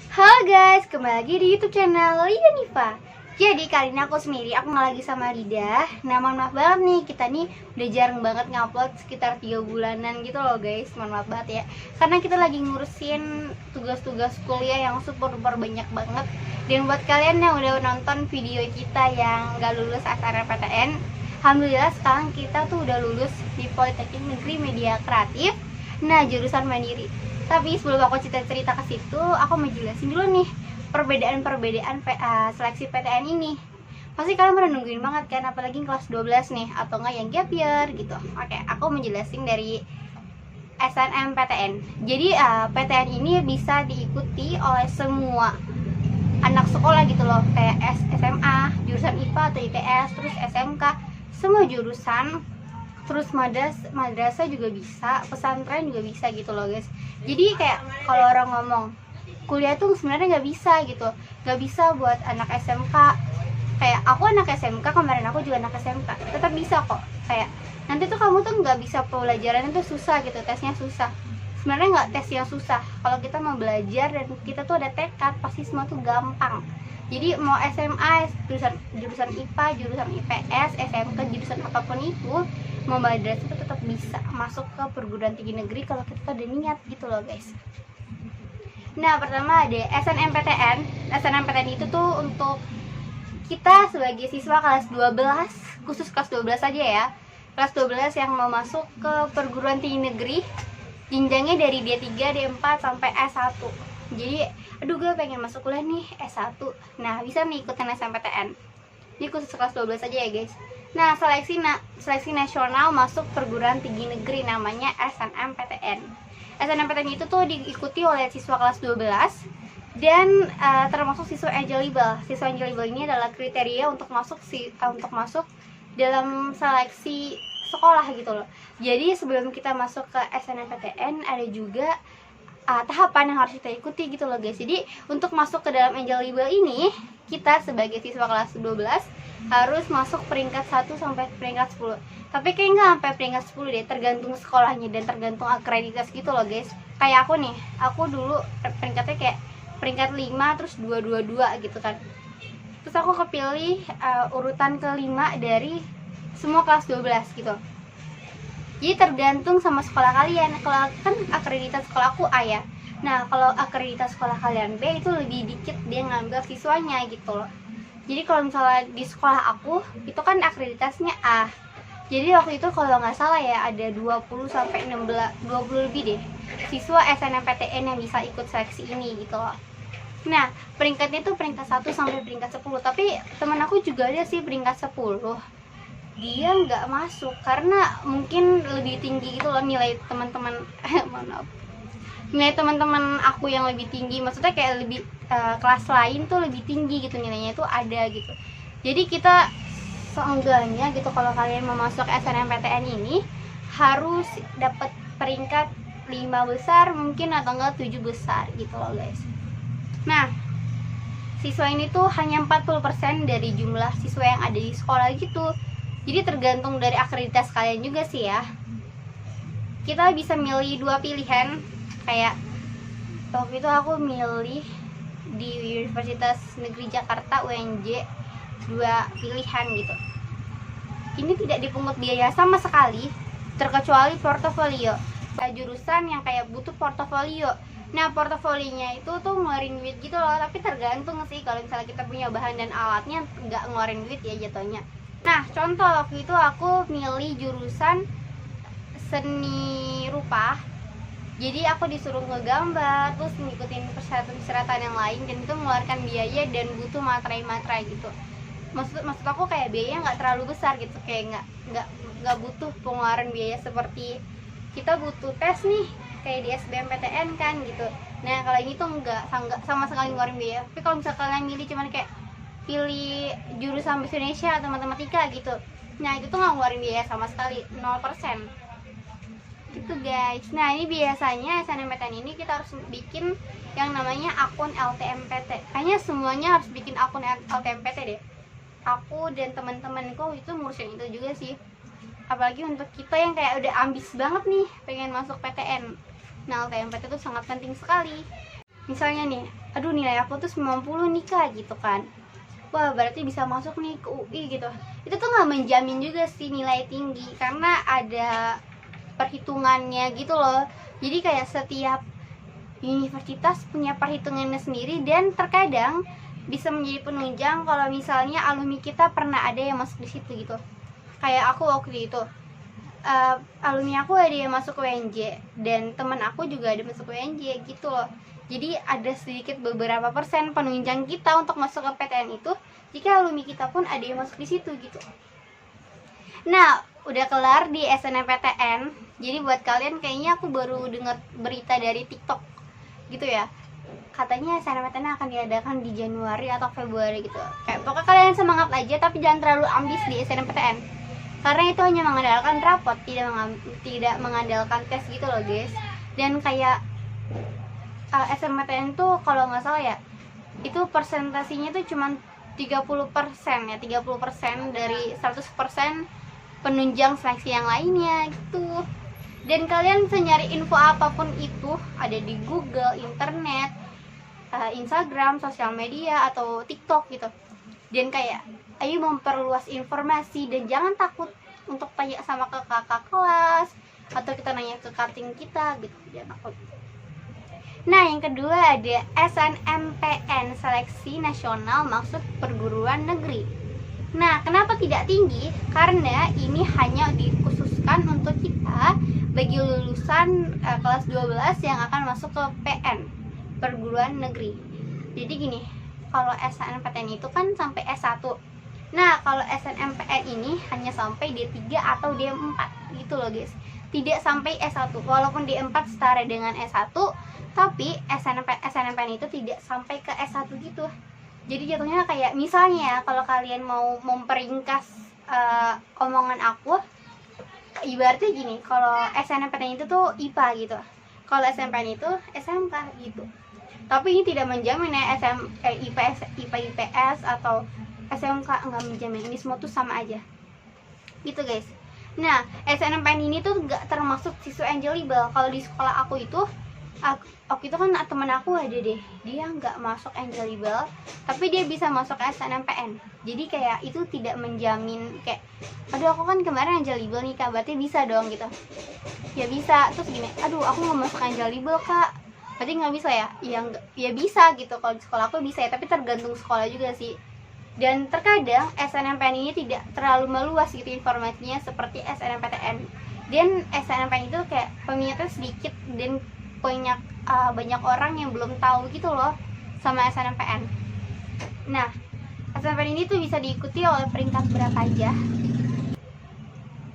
Halo guys, kembali lagi di YouTube channel Lida Niva. Jadi kali ini aku sendiri, aku nggak lagi sama Lida. Nah, mohon maaf banget nih, kita nih udah jarang banget ngupload sekitar 3 bulanan gitu loh guys. Mohon maaf banget ya, karena kita lagi ngurusin tugas-tugas kuliah yang super duper banyak banget. Dan buat kalian yang udah nonton video kita yang nggak lulus SNMPTN, alhamdulillah sekarang kita tuh udah lulus di Politeknik Negeri Media Kreatif. Nah, jurusan mandiri. Tapi sebelum aku cerita ke situ, aku mau jelasin dulu nih perbedaan-perbedaan seleksi PTN ini. Pasti kalian pernah nungguin banget kan, apalagi kelas 12 nih, atau enggak yang gap year gitu. Oke, aku mau jelasin dari SNMPTN. Jadi PTN ini bisa diikuti oleh semua anak sekolah gitu loh, kayak SMA, jurusan IPA atau IPS, terus SMK, semua jurusan. Terus madrasah juga bisa, pesantren juga bisa gitu loh guys. Jadi kayak kalau orang ngomong kuliah tuh sebenarnya nggak bisa gitu, nggak bisa buat anak SMK. Kayak aku anak SMK, kemarin aku juga anak SMK, tetap bisa kok. Kayak nanti tuh kamu tuh nggak bisa, pelajaran itu susah gitu, tesnya susah. Sebenarnya nggak tes yang susah, kalau kita mau belajar dan kita tuh ada tekad, pasti semua tuh gampang. Jadi mau SMA, jurusan IPA, jurusan IPS, SMK, jurusan apapun itu, mau madrasah itu tetap bisa masuk ke perguruan tinggi negeri kalau kita ada niat gitu loh guys. Nah, pertama ada SNMPTN. SNMPTN itu tuh untuk kita sebagai siswa kelas 12, khusus kelas 12 aja ya. Kelas 12 yang mau masuk ke perguruan tinggi negeri, jenjangnya dari D3, D4 sampai S1. Jadi, aduh gue pengen masuk kuliah nih S1. Nah, bisa nih ikutin SNMPTN. Ini khusus kelas 12 aja ya guys. Nah, seleksi nasional masuk perguruan tinggi negeri namanya SNMPTN. SNMPTN itu tuh diikuti oleh siswa kelas 12 dan termasuk siswa eligible. Siswa eligible ini adalah kriteria untuk masuk dalam seleksi sekolah gitu loh. Jadi sebelum kita masuk ke SNMPTN ada juga tahapan yang harus kita ikuti gitu loh guys. Jadi untuk masuk ke dalam eligible ini, kita sebagai siswa kelas 12 harus masuk peringkat 1 sampai peringkat 10. Tapi kayak nggak sampai peringkat 10 deh, tergantung sekolahnya dan tergantung akreditasi gitu loh guys. Kayak aku nih, aku dulu peringkatnya kayak peringkat 5 terus 222 gitu kan. Terus aku kepilih urutan kelima dari semua kelas 12 gitu. Jadi tergantung sama sekolah kalian. Kalau kan akreditasi sekolah aku A ya. Nah, kalau akreditasi sekolah kalian B itu lebih dikit dia ngambil siswanya gitu loh. Jadi kalau misalnya di sekolah aku itu kan akreditasinya A. Jadi waktu itu kalau nggak salah ya ada 20 sampai 16, 20 lebih deh siswa SNMPTN yang bisa ikut seleksi ini gitu loh. Nah, peringkatnya tuh peringkat 1 sampai peringkat 10. Tapi teman aku juga ada sih peringkat 10. Dia nggak masuk karena mungkin lebih tinggi gitu loh nilai teman-teman nilai teman-teman aku yang lebih tinggi, maksudnya kayak lebih kelas lain tuh lebih tinggi gitu nilainya itu ada gitu. Jadi kita seenggaknya gitu kalau kalian mau masuk SNMPTN ini harus dapat peringkat 5 besar mungkin atau enggak 7 besar gitu loh guys. Nah, siswa ini tuh hanya 40% dari jumlah siswa yang ada di sekolah gitu. Jadi tergantung dari akreditasi kalian juga sih ya. Kita bisa milih 2 pilihan. Kayak waktu itu aku milih di Universitas Negeri Jakarta UNJ 2 pilihan gitu. Ini tidak dipungut biaya sama sekali terkecuali portofolio. Jurusan yang kayak butuh portofolio. Nah, portofolionya itu tuh ngeluarin duit gitu loh, tapi tergantung sih. Kalau misalnya kita punya bahan dan alatnya nggak ngeluarin duit ya jatuhnya. Nah, contoh waktu itu aku milih jurusan seni rupa. Jadi aku disuruh ngegambar, terus ngikutin persyaratan-persyaratan yang lain, dan itu mengeluarkan biaya dan butuh materai-materai gitu. Maksud aku kayak biayanya nggak terlalu besar gitu, kayak nggak butuh pengeluaran biaya seperti kita butuh tes nih kayak di SBMPTN kan gitu. Nah, kalau ini tuh nggak sama sekali ngeluarin biaya. Tapi kalau misalkan kalian milih cuman kayak pilih jurusan bahasa Indonesia atau matematika gitu, nah itu tuh nggak ngeluarin biaya sama sekali, 0% gitu guys. Nah, ini biasanya SNMPTN ini kita harus bikin yang namanya akun LTMPT. Kayaknya semuanya harus bikin akun LTMPT deh. Aku dan teman-temanku itu ngurusin itu juga sih, apalagi untuk kita yang kayak udah ambis banget nih pengen masuk PTN. Nah, LTMPT itu sangat penting sekali. misalnya nih, aduh nilai aku tuh 90 nih Kak gitu kan, wah berarti bisa masuk nih ke UI gitu. Itu tuh nggak menjamin juga sih nilai tinggi, karena ada perhitungannya gitu loh. Jadi kayak setiap universitas punya perhitungannya sendiri, dan terkadang bisa menjadi penunjang kalau misalnya alumni kita pernah ada yang masuk di situ gitu. Kayak aku waktu itu, alumni aku ada yang masuk UNJ, dan teman aku juga ada masuk UNJ gitu loh. Jadi ada sedikit beberapa persen penunjang kita untuk masuk ke PTN itu jika alumni kita pun ada yang masuk di situ gitu. Nah, udah kelar di SNMPTN. Jadi buat kalian, kayaknya aku baru dengar berita dari TikTok gitu ya. Katanya SNMPTN akan diadakan di Januari atau Februari gitu. Kayak pokoknya kalian semangat aja, tapi jangan terlalu ambis di SNMPTN. Karena itu hanya mengandalkan rapot, tidak mengandalkan tes gitu loh, guys. Dan kayak SNMPTN tuh kalau nggak salah ya, itu persentasinya tuh cuma 30% ya, 30% dari 100% penunjang seleksi yang lainnya gitu. Dan kalian bisa nyari info apapun itu ada di Google, internet, Instagram, sosial media, atau TikTok gitu. Dan kayak ayo memperluas informasi, dan jangan takut untuk tanya sama ke kakak kelas atau kita nanya ke cutting kita gitu, jangan takut. Nah, yang kedua ada SNMPN, Seleksi Nasional Maksud Perguruan Negeri. Nah, kenapa tidak tinggi? Karena ini hanya dikhususkan untuk kita bagi lulusan kelas 12 yang akan masuk ke PN, Perguruan Negeri. Jadi gini, kalau SNMPTN itu kan sampai S1. Nah, kalau SNMPN ini hanya sampai D3 atau D4 gitu loh, guys. Tidak sampai S1. Walaupun D4 setara dengan S1, tapi SNMPN itu tidak sampai ke S1 gitu. Jadi jatuhnya kayak misalnya kalau kalian mau memperingkas omongan aku, ibaratnya gini, kalau SNMPTN itu tuh IPA gitu, kalau SNMPTN itu SMK gitu. Tapi ini tidak menjamin ya IPA IPS atau SMK, nggak menjamin. Ini semua tuh sama aja gitu, guys. Nah, SNMPTN ini tuh nggak termasuk siswa eligible. Kalau di sekolah aku itu, waktu itu kan temen aku ada deh, dia nggak masuk eligible tapi dia bisa masuk SNMPN. Jadi kayak itu tidak menjamin kayak, aduh aku kan kemarin eligible nih Kak, berarti bisa dong gitu. Ya bisa. Terus gini, aduh aku nggak masuk eligible Kak, berarti nggak bisa ya? Ya bisa gitu. Kalau di sekolah aku bisa ya, tapi tergantung sekolah juga sih. Dan terkadang SNMPN ini tidak terlalu meluas gitu informasinya seperti SNMPTN. Dan SNMPN itu kayak peminatnya sedikit, dan banyak orang yang belum tahu gitu loh sama SNMPN. Nah, SNMPN ini tuh bisa diikuti oleh peringkat berapa aja.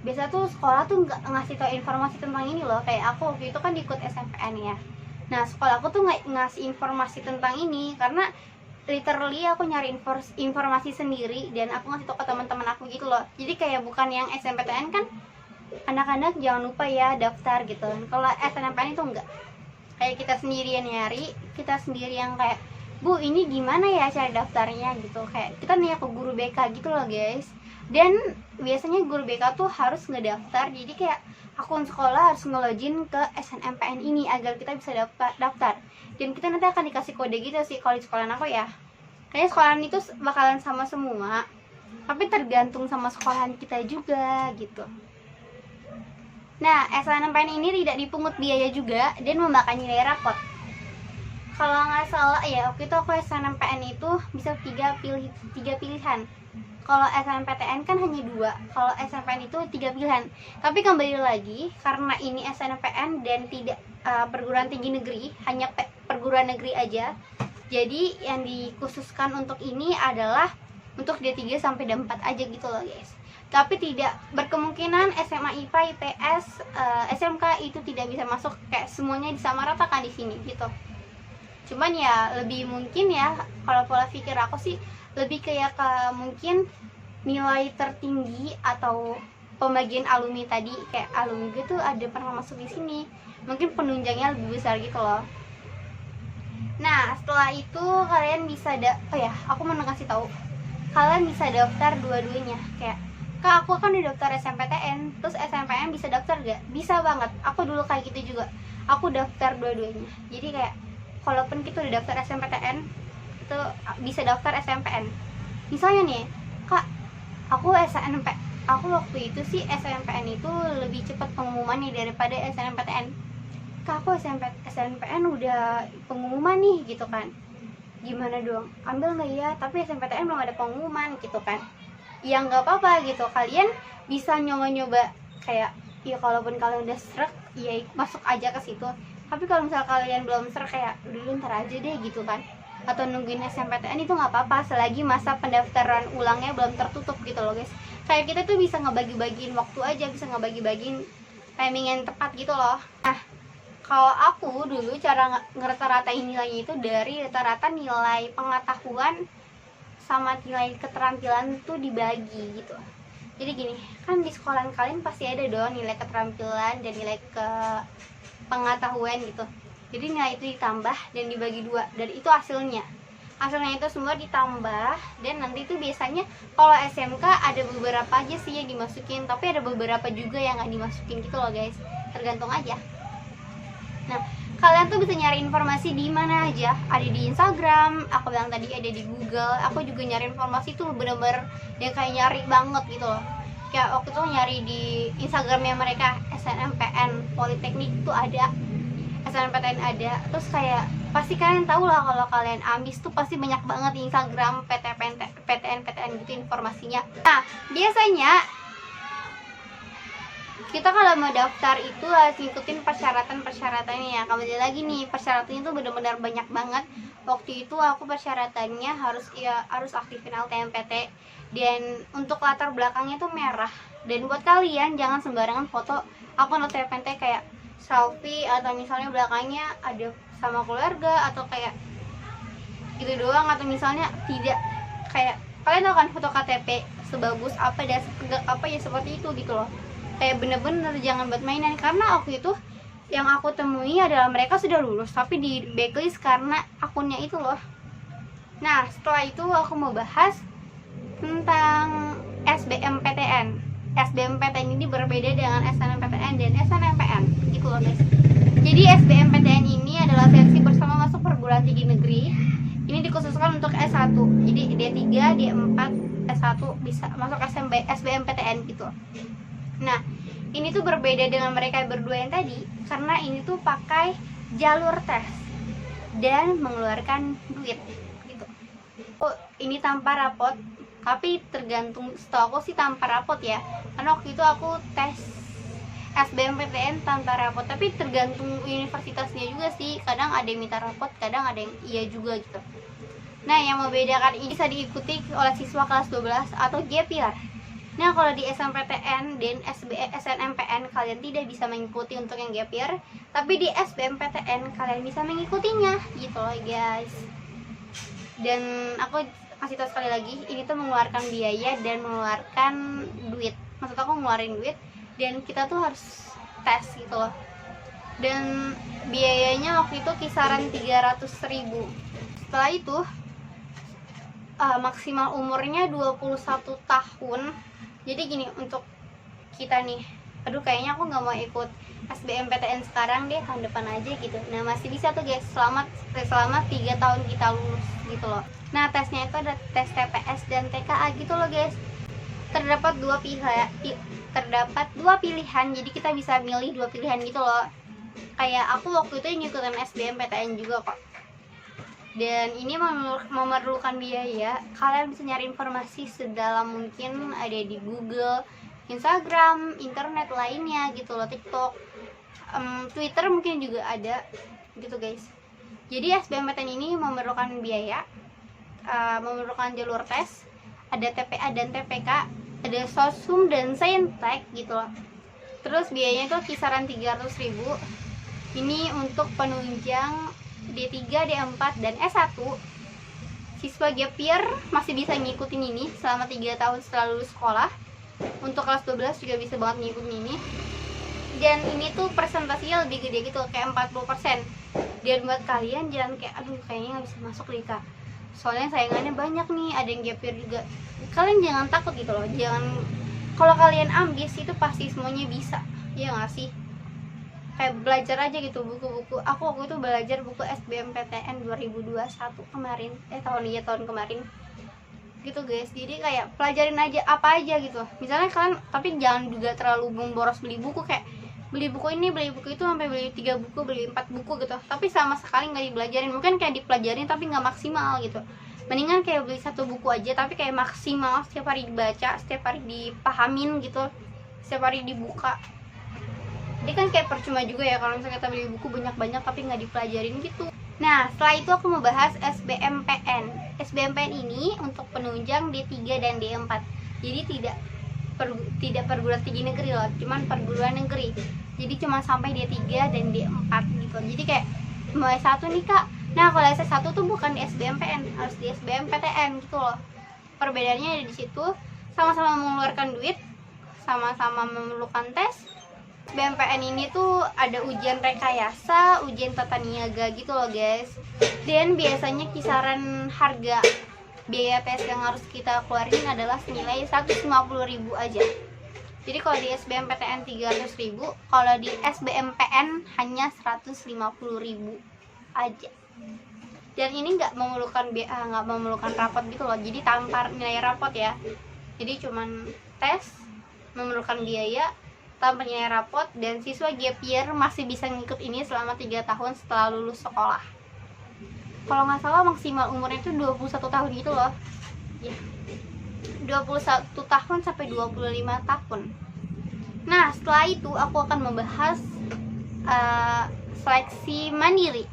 Biasa tuh sekolah tuh nggak ngasih tahu informasi tentang ini loh. Kayak aku waktu itu kan ikut SNMPN ya. Nah, sekolah aku tuh nggak ngasih informasi tentang ini, karena literally aku nyari informasi sendiri, dan aku ngasih tau ke teman-teman aku gitu loh. Jadi kayak bukan yang SNMPTN kan anak-anak jangan lupa ya daftar gitu. Kalau SNMPTN itu enggak, kayak kita sendiri yang nyari, kita sendiri yang kayak, Bu ini gimana ya cara daftarnya gitu. Kayak kita nanya ke guru BK gitu loh, guys. Dan biasanya guru BK tuh harus ngedaftar, jadi kayak akun sekolah harus ngelogin ke SNMPN ini agar kita bisa daftar. Dan kita nanti akan dikasih kode gitu sih kalau di sekolahan aku ya. Kayaknya sekolahan itu bakalan sama semua, tapi tergantung sama sekolahan kita juga gitu. Nah, SNMPN ini tidak dipungut biaya juga dan memakan nilai rapot. Kalau nggak salah ya, waktu itu aku SNMPN itu bisa 3 pilihan. Kalau SNMPTN kan hanya 2, kalau SNMPN itu 3 pilihan. Tapi kembali lagi, karena ini SNMPN dan tidak perguruan tinggi negeri, hanya perguruan negeri aja. Jadi yang dikhususkan untuk ini adalah untuk D3 sampai D4 aja gitu loh, guys. Tapi tidak berkemungkinan SMA IPA IPS SMK itu tidak bisa masuk, kayak semuanya disamaratakan di sini gitu. Cuman ya lebih mungkin ya, kalau pola pikir aku sih lebih kayak ke mungkin nilai tertinggi atau pembagian alumni tadi, kayak alumni gue tuh ada pernah masuk di sini, mungkin penunjangnya lebih besar gitu loh. Nah, setelah itu kalian bisa aku mau ngasih tahu, kalian bisa daftar dua-duanya. Kayak, Kak aku kan udah daftar SMPTN, terus SMPN bisa daftar gak? Bisa banget, aku dulu kayak gitu juga, aku daftar dua-duanya. Jadi kayak kalaupun kita udah daftar SNMPTN itu bisa daftar SNMPN. Misalnya nih, Kak, aku waktu itu sih SNMPN itu lebih cepat pengumumannya daripada SNMPTN. Kak, aku SNMPN udah pengumuman nih gitu kan, gimana dong, ambil nggak ya? Tapi SNMPTN belum ada pengumuman gitu kan. Ya nggak apa-apa gitu, kalian bisa nyoba-nyoba kayak ya kalaupun kalian udah srek ya masuk aja ke situ. Tapi kalau misal kalian belum srek kayak dulu ntar aja deh gitu kan, atau nungguin SNMPTN itu nggak apa-apa selagi masa pendaftaran ulangnya belum tertutup gitu loh guys. Kayak kita tuh bisa ngebagi-bagiin waktu aja, bisa ngebagi-bagiin timing yang tepat gitu loh. Nah, kalau aku dulu cara ngerata-ratain nilainya itu dari rata-rata nilai pengetahuan sama nilai keterampilan tuh dibagi gitu. Jadi gini, kan di sekolah kalian pasti ada dong nilai keterampilan dan nilai ke pengetahuan gitu. Jadi nilai itu ditambah dan dibagi 2, dan itu hasilnya itu semua ditambah. Dan nanti itu biasanya kalau SMK ada beberapa aja sih yang dimasukin, tapi ada beberapa juga yang nggak dimasukin gitu loh guys, tergantung aja. Nah, kalian tuh bisa nyari informasi di mana aja. Ada di Instagram, aku bilang tadi ada di Google. Aku juga nyari informasi tuh bener-bener yang kayak nyari banget gitu loh. Kayak waktu itu nyari di Instagramnya mereka, SNMPN Politeknik tuh ada, SNMPTN ada. Terus kayak pasti kalian tahu lah kalau kalian ambis tuh pasti banyak banget di Instagram PTN gitu informasinya. Nah, biasanya kita kalau mau daftar itu harus ngikutin persyaratannya ya. Kembali lagi nih, persyaratannya itu benar-benar banyak banget. Waktu itu aku persyaratannya harus aktifin LTMPT, dan untuk latar belakangnya itu merah. Dan buat kalian jangan sembarangan foto akun LTMPT kayak selfie atau misalnya belakangnya ada sama keluarga atau kayak gitu doang, atau misalnya tidak kayak kalian tahu kan foto KTP sebagus apa dan setegak apa ya seperti itu gitu loh. Kayak bener-bener jangan buat mainan, karena waktu itu yang aku temui adalah mereka sudah lulus tapi di blacklist karena akunnya itu loh. Nah, setelah itu aku mau bahas tentang SBMPTN. SBMPTN ini berbeda dengan SNMPTN dan SNMPN gitu loh guys. Jadi SBMPTN ini adalah seleksi bersama masuk perguruan tinggi negeri. Ini dikhususkan untuk S1. Jadi D3, D4, S1 bisa masuk SBMPTN gitu. Nah, ini tuh berbeda dengan mereka berdua yang tadi, karena ini tuh pakai jalur tes dan mengeluarkan duit gitu. Oh, ini tanpa rapot, tapi tergantung, setahu aku sih tanpa rapot ya. Karena waktu itu aku tes SBMPTN tanpa rapot, tapi tergantung universitasnya juga sih. Kadang ada yang minta rapot, kadang ada yang iya juga gitu. Nah, yang membedakan ini bisa diikuti oleh siswa kelas 12 atau gap year. Nah, kalau di SNMPTN dan SNMPN kalian tidak bisa mengikuti untuk yang gap year, tapi di SBMPTN kalian bisa mengikutinya gitu loh guys. Dan aku kasih tahu sekali lagi, ini tuh mengeluarkan biaya dan mengeluarkan duit. Maksud aku ngeluarin duit dan kita tuh harus tes gitu loh. Dan biayanya waktu itu kisaran 300.000. Setelah itu maksimal umurnya 21 tahun. Jadi gini, untuk kita nih, aduh kayaknya aku nggak mau ikut SBMPTN sekarang deh, tahun depan aja gitu. Nah, masih bisa tuh guys, selama 3 tahun kita lulus gitu loh. Nah, tesnya itu ada tes TPS dan TKA gitu loh guys. Terdapat dua pilihan, jadi kita bisa milih 2 pilihan gitu loh. Kayak aku waktu itu ngikutin SBMPTN juga kok. Dan ini memerlukan biaya. Kalian bisa nyari informasi sedalam mungkin, ada di Google, Instagram, internet lainnya gitu loh, TikTok, Twitter mungkin juga ada gitu guys. Jadi SBMPTN ini memerlukan biaya, memerlukan jalur tes, ada TPA dan TPK, ada sosum dan saintek gitu loh. Terus biayanya itu kisaran 300.000. Ini untuk penunjang D3, D4, dan S1. Siswa gap year masih bisa ngikutin ini selama 3 tahun setelah lulus sekolah. Untuk kelas 12 juga bisa banget ngikutin ini. Dan ini tuh presentasinya lebih gede gitu, kayak 40%. Dan buat kalian jangan kayak, aduh kayaknya gak bisa masuk deh kak, soalnya saingannya banyak nih, ada yang gap year juga. Kalian jangan takut gitu loh, jangan, kalau kalian ambis itu pasti semuanya bisa, ya gak sih? kayak belajar aja gitu buku-buku. Aku waktu itu belajar buku SBMPTN 2021 kemarin, tahun kemarin gitu guys. Jadi kayak pelajarin aja apa aja gitu. Misalnya kalian, tapi jangan juga terlalu boros beli buku, kayak beli buku ini beli buku itu sampai beli 3 buku beli 4 buku gitu, tapi sama sekali nggak dipelajarin. Mungkin kayak dipelajarin tapi nggak maksimal gitu. Mendingan kayak beli 1 buku aja tapi kayak maksimal, setiap hari dibaca, setiap hari dipahamin gitu, setiap hari dibuka. Jadi kan kayak percuma juga ya kalau misalnya kita beli buku banyak-banyak tapi nggak dipelajarin gitu. Nah, setelah itu aku mau bahas SBMPN. SBMPN ini untuk penunjang D3 dan D4. Jadi tidak perguruan tinggi negeri loh, cuman perguruan negeri. Jadi cuma sampai D3 dan D4 gitu. Jadi kayak mau S1 nih kak, nah kalau S1 tuh bukan di SBMPN, harus di SBMPTN gitu loh. Perbedaannya ada di situ, sama-sama mengeluarkan duit, sama-sama memerlukan tes. SBMPN ini tuh ada ujian rekayasa, ujian tata niaga gitu loh guys. Dan biasanya kisaran harga biaya tes yang harus kita keluarin adalah senilai 150.000 aja. Jadi kalau di SBMPTN 300.000, kalau di SBMPN hanya 150.000 aja. Dan ini nggak memerlukan rapot gitu loh. Jadi tanpa nilai rapot ya. Jadi cuman tes, memerlukan biaya tanpa nilai rapot, dan siswa gap year masih bisa ngikut ini selama 3 tahun setelah lulus sekolah. Kalau nggak salah maksimal umurnya itu 21 tahun gitu loh ya, 21 tahun sampai 25 tahun. Nah setelah itu aku akan membahas seleksi mandiri.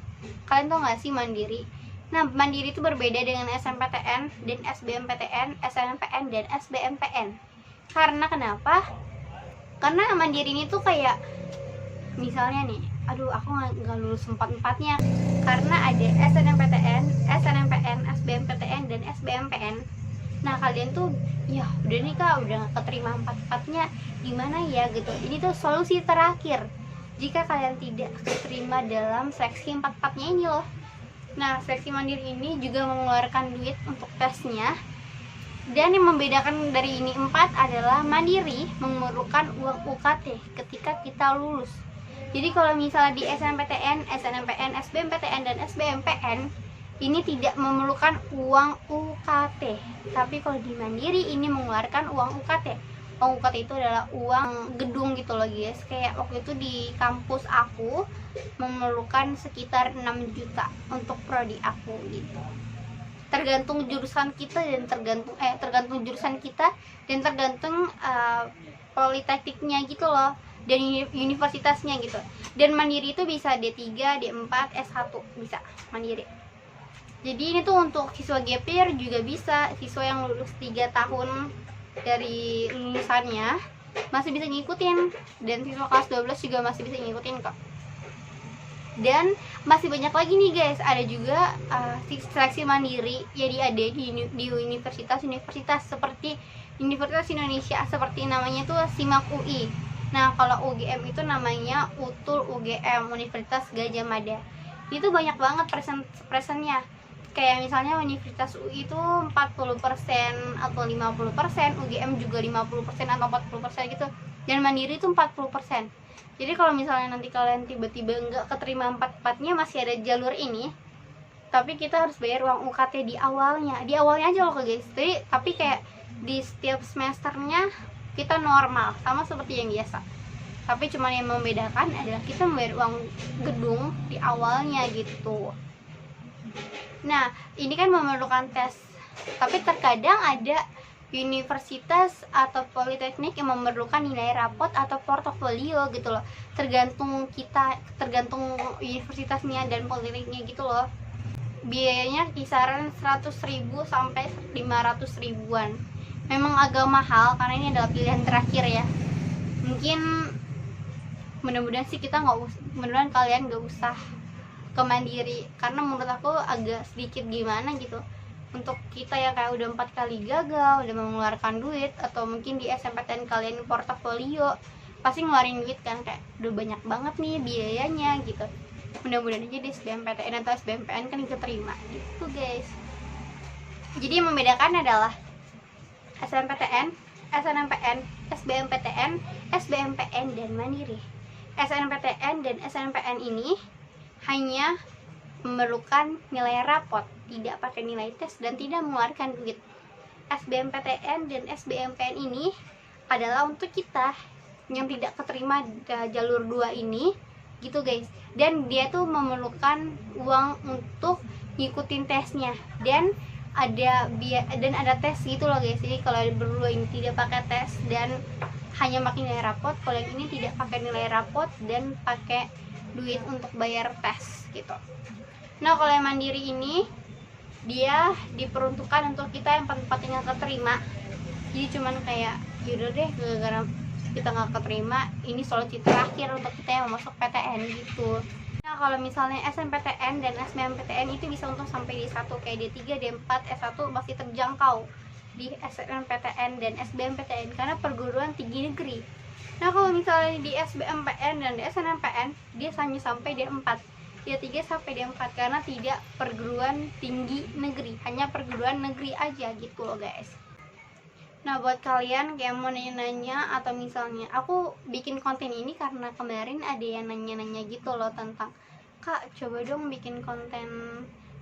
Kalian tau nggak sih mandiri? Nah mandiri itu berbeda dengan SNMPTN dan SBMPTN, SNMPN dan SBMPN. Karena kenapa? Karena mandiri ini tuh kayak misalnya nih, aduh aku nggak lulus 4-4-nya karena ada SNMPTN, SNMPN, SBMPTN dan SBMPN. Nah kalian tuh ya udah nih kak, udah nggak keterima 4-4-nya, gimana ya gitu. Ini tuh solusi terakhir jika kalian tidak keterima dalam seleksi 4-4-nya ini loh. Nah seleksi mandiri ini juga mengeluarkan duit untuk tesnya. Dan yang membedakan dari ini 4 adalah mandiri memerlukan uang UKT ketika kita lulus. Jadi kalau misalnya di SNMPTN, SNMPN, SBMPTN dan SBMPN ini tidak memerlukan uang UKT. Tapi kalau di mandiri ini mengeluarkan uang UKT. Uang UKT itu adalah uang gedung gitu loh guys. Kayak waktu itu di kampus aku memerlukan sekitar 6 juta untuk prodi aku gitu. Tergantung jurusan kita dan tergantung jurusan kita dan tergantung politekniknya gitu loh, dan universitasnya gitu. Dan mandiri itu bisa D3, D4, S1 bisa mandiri. Jadi ini tuh untuk siswa gap year juga bisa, siswa yang lulus 3 tahun dari lulusannya masih bisa ngikutin, dan siswa kelas 12 juga masih bisa ngikutin kok. Dan masih banyak lagi nih guys, ada juga seleksi mandiri jadi ada di universitas seperti Universitas Indonesia, seperti namanya tuh SIMAK UI. Nah kalau UGM itu namanya UTUL UGM, Universitas Gadjah Mada. Itu banyak banget presennya. Kayak misalnya Universitas UI itu 40% atau 50%, UGM juga 50% atau 40% gitu. Dan mandiri itu 40%. Jadi kalau misalnya nanti kalian tiba-tiba nggak keterima 4-4-nya, masih ada jalur ini. Tapi kita harus bayar uang UKT di awalnya. Di awalnya aja loh guys. Tapi kayak di setiap semesternya kita normal, sama seperti yang biasa. Tapi cuma yang membedakan adalah kita membayar uang gedung di awalnya gitu. Nah, ini kan memerlukan tes. Tapi terkadang ada universitas atau politeknik yang memerlukan nilai rapot atau portofolio gitu loh. Tergantung universitasnya dan politekniknya gitu loh. Biayanya kisaran 100.000 sampai 500.000-an. Memang agak mahal karena ini adalah pilihan terakhir ya. Mungkin mudah-mudahan sih mudah-mudahan kalian gak usah ke mandiri, karena menurut aku agak sedikit gimana gitu. Untuk kita yang kayak udah 4 kali gagal, udah mengeluarkan duit, atau mungkin di SNMPTN kalian portofolio pasti ngeluarin duit kan, kayak udah banyak banget nih biayanya gitu. Mudah-mudahan aja di SBMPTN atau SBMPN kan diterima gitu guys. Jadi yang membedakan adalah SNMPTN, SNMPN, SBMPTN, SBMPN dan mandiri. SNMPTN dan SNMPN ini hanya memerlukan nilai rapot, tidak pakai nilai tes dan tidak mengeluarkan duit. SBMPTN dan SBMPN ini adalah untuk kita yang tidak keterima jalur 2 ini gitu guys, dan dia tuh memerlukan uang untuk ngikutin tesnya dan ada tes gitu loh guys. Jadi kalau berdua ini tidak pakai tes dan hanya pakai nilai rapot, kalau yang ini tidak pakai nilai rapot dan pakai duit untuk bayar tes gitu. Nah kalau yang mandiri ini dia diperuntukkan untuk kita yang paling keterima. Jadi cuman kayak yaudah deh, gara-gara kita nggak keterima, ini solusi terakhir untuk kita yang mau masuk PTN gitu. Nah kalau misalnya SNMPTN dan SBMPTN itu bisa untuk sampai D1 kayak D3, D4, S1 masih terjangkau di SNMPTN dan SBMPTN karena perguruan tinggi negeri. Nah kalau misalnya di SBMPN dan di SNMPN dia hanya sampai D4, D3 sampai D4 karena tidak perguruan tinggi negeri, hanya perguruan negeri aja gitu loh guys. Nah buat kalian kayak mau nanya-nanya atau misalnya aku bikin konten ini karena kemarin ada yang nanya-nanya gitu loh tentang, Kak coba dong bikin konten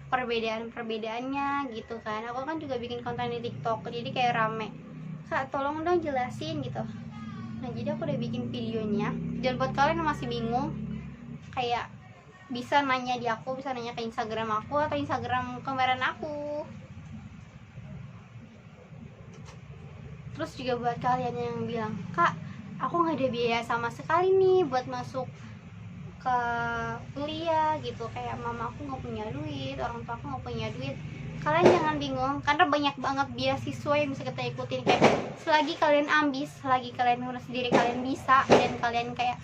perbedaan-perbedaannya gitu kan. Aku kan juga bikin konten di TikTok jadi kayak rame, Kak tolong dong jelasin gitu. Nah jadi aku udah bikin videonya, dan buat kalian yang masih bingung kayak bisa nanya di aku, bisa nanya ke Instagram aku atau Instagram kemarin aku. Terus juga buat kalian yang bilang, Kak aku nggak ada biaya sama sekali nih buat masuk ke kuliah gitu, kayak mama aku nggak punya duit, orang tua aku nggak punya duit. Kalian jangan bingung karena banyak banget beasiswa yang bisa kita ikutin. Kayak selagi kalian ambis, selagi kalian merasa diri kalian bisa dan kalian kayak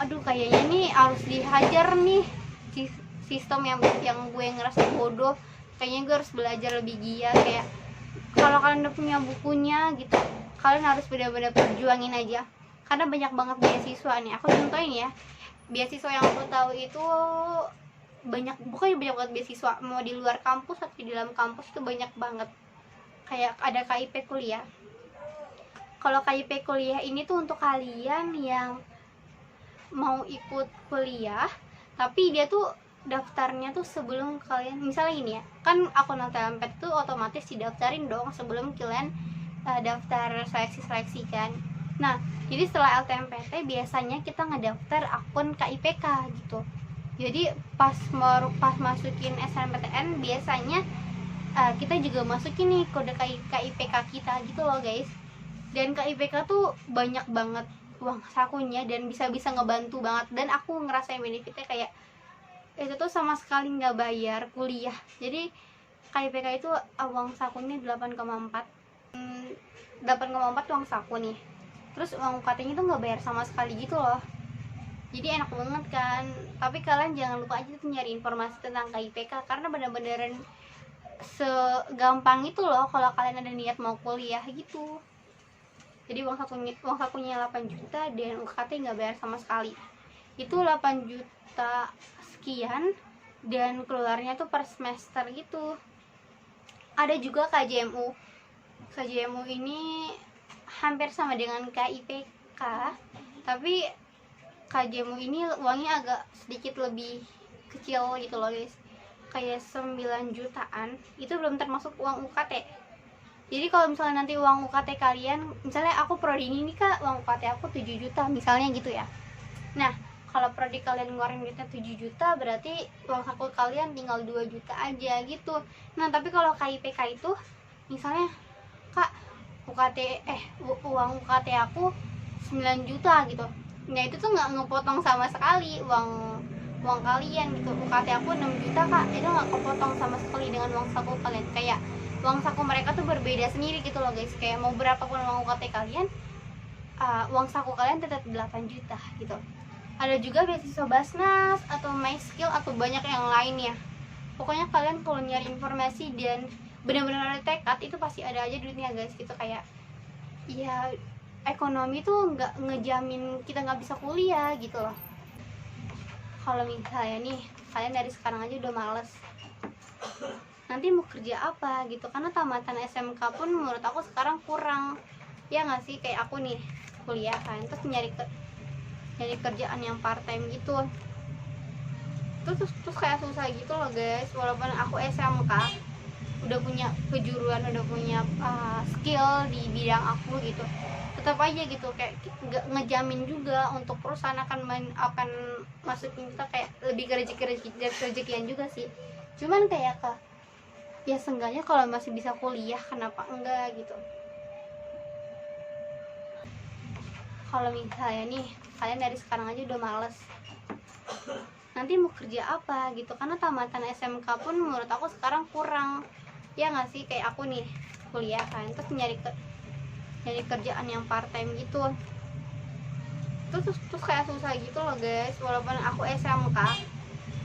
aduh kayaknya nih harus dihajar nih sistem yang gue ngerasa bodoh, kayaknya gue harus belajar lebih giat. Kayak kalau kalian udah punya bukunya gitu, kalian harus benar-benar perjuangin aja karena banyak banget beasiswa nih. Aku contohin ya, beasiswa yang aku tahu itu bukannya banyak banget beasiswa, mau di luar kampus atau di dalam kampus itu banyak banget. Kayak ada KIP kuliah. Kalau KIP kuliah ini tuh untuk kalian yang mau ikut kuliah tapi dia tuh daftarnya tuh sebelum kalian, misalnya gini ya, kan akun LTMPT tuh otomatis didaftarin dong sebelum kalian daftar seleksi kan. Nah jadi setelah LTMPT biasanya kita ngedaftar akun KIPK gitu. Jadi pas masukin SNMPTN biasanya kita juga masukin nih kode KIPK kita gitu loh guys. Dan KIPK tuh banyak banget uang sakunya dan bisa ngebantu banget, dan aku ngerasain benefitnya kayak itu tuh sama sekali nggak bayar kuliah. Jadi KIPK itu uang sakunya 8,4 uang saku nih, terus uang UKT-nya tuh nggak bayar sama sekali gitu loh. Jadi enak banget kan. Tapi kalian jangan lupa aja tuh nyari informasi tentang KIPK karena bener-beneran segampang itu loh kalau kalian ada niat mau kuliah gitu. Jadi uang sakunya 8 juta dan UKT nggak bayar sama sekali. Itu 8 juta sekian dan keluarnya tuh per semester gitu. Ada juga KJMU. KJMU ini hampir sama dengan KIPK, tapi KJMU ini uangnya agak sedikit lebih kecil gitu loh guys. Kayak 9 jutaan. Itu belum termasuk uang UKT. Jadi kalau misalnya nanti uang UKT kalian, misalnya aku prodi ini Kak, uang UKT aku 7 juta misalnya gitu ya. Nah kalau prodi kalian ngeluarin duitnya 7 juta berarti uang saku kalian tinggal 2 juta aja gitu. Nah tapi kalau KIPK itu misalnya, Kak uang UKT aku 9 juta gitu. Nah itu tuh nggak ngepotong sama sekali uang kalian gitu. UKT aku 6 juta Kak, itu nggak kepotong sama sekali dengan uang saku kalian. Kayak uang saku mereka tuh berbeda sendiri gitu loh guys. Kayak mau berapapun uang UKT kalian, uang saku kalian tetap 8 juta gitu. Ada juga beasiswa Basnas atau MySkill atau banyak yang lainnya. Pokoknya kalian kalau nyari informasi dan benar-benar ada tekad itu pasti ada aja duitnya guys gitu. Kayak ya ekonomi tuh nggak ngejamin kita nggak bisa kuliah gitu loh. Kalau misalnya nih kalian dari sekarang aja udah males, nanti mau kerja apa gitu, karena tamatan SMK pun menurut aku sekarang kurang ya nggak sih. Kayak aku nih kuliah kan, terus nyari kerjaan yang part time gitu. Terus kayak susah gitu loh guys, walaupun aku SMK udah punya kejuruan, udah punya skill di bidang aku gitu, tetap aja gitu kayak nggak ngejamin juga untuk perusahaan akan masukin kita, kayak lebih ke rezekian juga sih. Cuman kayak ya seenggaknya kalau masih bisa kuliah kenapa enggak gitu. Kalau misalnya nih kalian dari sekarang aja udah males, nanti mau kerja apa gitu, karena tamatan SMK pun menurut aku sekarang kurang, ya nggak sih? Kayak aku nih kuliah kan, terus nyari kerjaan yang part time gitu, terus kayak susah gitu loh guys, walaupun aku SMK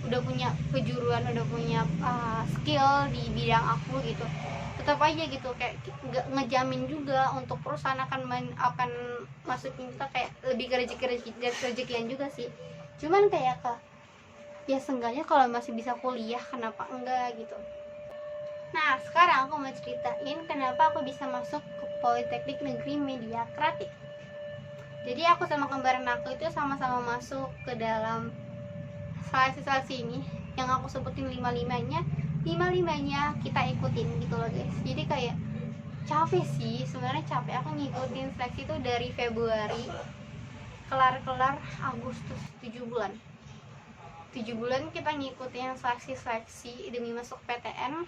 udah punya kejuruan, udah punya skill di bidang aku gitu, tetap aja gitu kayak nggak ngejamin juga untuk perusahaan akan masukin kita, kayak lebih ke rezekian juga sih. Cuman kayak ya seenggaknya kalau masih bisa kuliah kenapa enggak gitu. Nah sekarang aku mau ceritain kenapa aku bisa masuk ke Politeknik Negeri Media Kreatif. Jadi aku sama kembaran aku itu sama-sama masuk ke dalam seleksi ini yang aku sebutin lima-limanya kita ikutin gitu loh guys. Jadi kayak capek sih sebenarnya, capek aku ngikutin seleksi itu dari Februari kelar Agustus, 7 bulan kita ngikutin seleksi demi masuk PTN,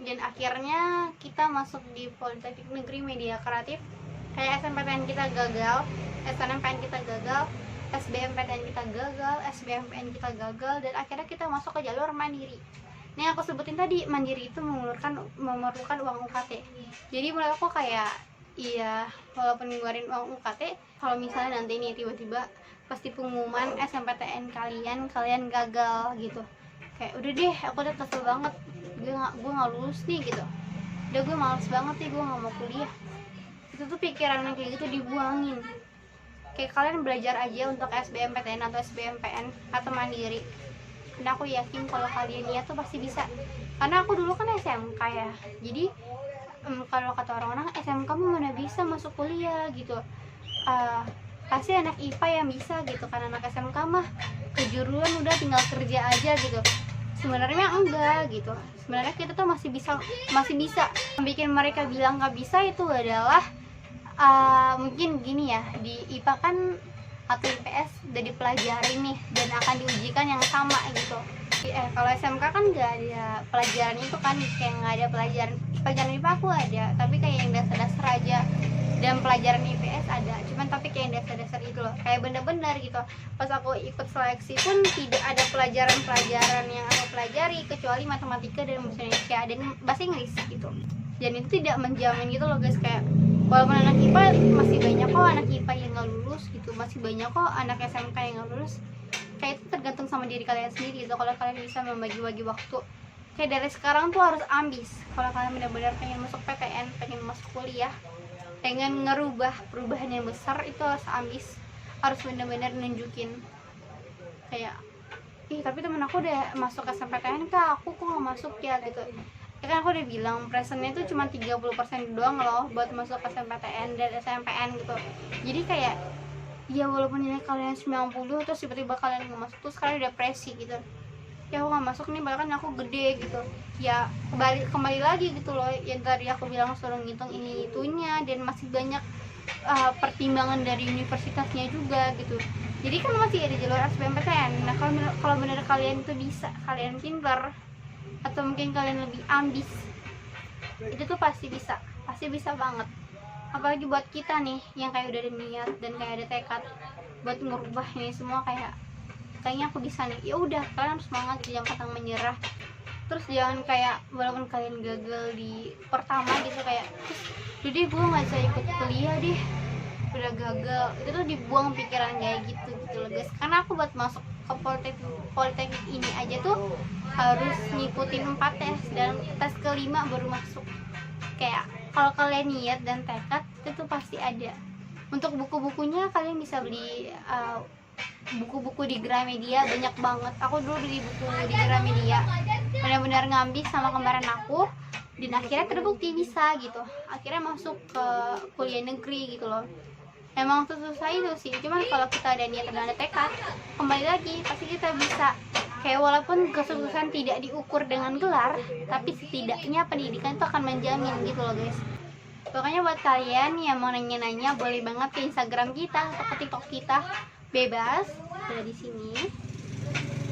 dan akhirnya kita masuk di Politeknik Negeri Media Kreatif. Kayak SNMPTN kita gagal, SNMPTN kita gagal, SBMPTN kita gagal, SBMPN kita gagal, dan akhirnya kita masuk ke jalur mandiri. Nah yang aku sebutin tadi, mandiri itu memerlukan uang UKT. Jadi menurut aku kayak iya, walaupun ngeluarin uang UKT, kalau misalnya nanti nih tiba-tiba pasti pengumuman SNMPTN kalian gagal gitu, kayak udah deh aku udah kesel banget, gue nggak lulus nih gitu, udah gue males banget nih, gue nggak mau kuliah. Itu tuh pikiran yang kayak gitu dibuangin. Kayak kalian belajar aja untuk SBMPTN atau SBMPN atau mandiri, karena aku yakin kalau kalian niat tuh pasti bisa. Karena aku dulu kan SMK ya, jadi kalau kata orang-orang SMK mana bisa masuk kuliah gitu, pasti anak IPA yang bisa gitu, karena anak SMK mah kejuruan udah tinggal kerja aja gitu. Sebenarnya enggak gitu, sebenarnya kita tuh masih bisa. Yang bikin mereka bilang nggak bisa itu adalah mungkin gini ya, di IPA kan atau IPS udah dipelajari nih dan akan diujikan yang sama gitu. Kalau SMK kan nggak ada pelajaran itu kan, kayak nggak ada pelajaran IPA aku ada, tapi kayak yang dasar-dasar aja, dan pelajaran IPS ada, cuman tapi kayak yang dasar-dasar itu loh, kayak bener-bener gitu. Pas aku ikut seleksi pun tidak ada pelajaran yang aku pelajari kecuali matematika dan bahasa Indonesia dan bahasa Inggris gitu. Dan itu tidak menjamin gitu loh guys, kayak walaupun anak IPA masih banyak kok anak IPA yang nggak lulus gitu, masih banyak kok anak SMK yang nggak lulus. Kayak itu tergantung sama diri kalian sendiri gitu, kalau kalian bisa membagi-bagi waktu. Kayak dari sekarang tuh harus ambis, kalau kalian benar-benar pengen masuk PTN, pengen masuk kuliah, pengen ngerubah perubahan yang besar, itu harus ambis, harus benar-benar nunjukin kayak tapi temen aku udah masuk SNMPTN kak, aku kok nggak masuk ya gitu. Ya kan aku udah bilang presentnya itu cuma 30% doang loh buat masuk SNMPTN dan SNMPN gitu. Jadi kayak ya walaupun nilai kalian 90 terus tiba-tiba kalian nggak masuk, terus kalian depresi gitu, ya aku nggak masuk nih bahkan aku gede gitu. Ya kembali lagi gitu loh, yang tadi aku bilang suruh ngitung ini itunya, dan masih banyak pertimbangan dari universitasnya juga gitu. Jadi kan masih ada jalur SBMPTN. Nah kalau benar kalian itu bisa, kalian pintar atau mungkin kalian lebih ambis, itu tuh pasti bisa banget. Apalagi buat kita nih yang kayak udah ada niat dan kayak ada tekad buat ngerubah ini semua, kayaknya aku bisa nih. Ya udah, kalian harus semangat, jangan pantang menyerah. Terus jangan kayak walaupun kalian gagal di pertama gitu, kayak jadi gue nggak bisa ikut kuliah deh, udah gagal. Itu tuh dibuang pikiran kayak gitu loh guys. Karena aku buat masuk ke politeknik ini aja tuh harus ngikutin 4 tes, dan tes kelima baru masuk. Kayak kalau kalian niat dan tekad, itu pasti ada. Untuk buku-bukunya kalian bisa beli buku-buku di Gramedia, banyak banget. Aku dulu beli buku di Gramedia, benar-benar ngambil sama kembaran aku, dan akhirnya terbukti bisa gitu. Akhirnya masuk ke kuliah negeri gitu loh. emang susah itu sih, cuman kalau kita ada niat dan ada tekad, kembali lagi pasti kita bisa. Kayak walaupun kesuksesan tidak diukur dengan gelar, tapi setidaknya pendidikan itu akan menjamin gitu loh guys. Pokoknya buat kalian yang mau nanya-nanya boleh banget ke Instagram kita atau ke TikTok kita, bebas, ada di sini.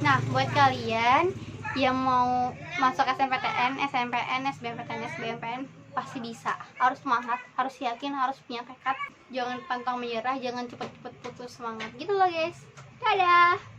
Nah, buat kalian yang mau masuk SNMPTN, SNMPN, SBMPTN, SBMPN pasti bisa. Harus semangat, harus yakin, harus punya tekad. Jangan pantang menyerah, jangan cepet-cepet putus semangat gitu loh guys. Dadah.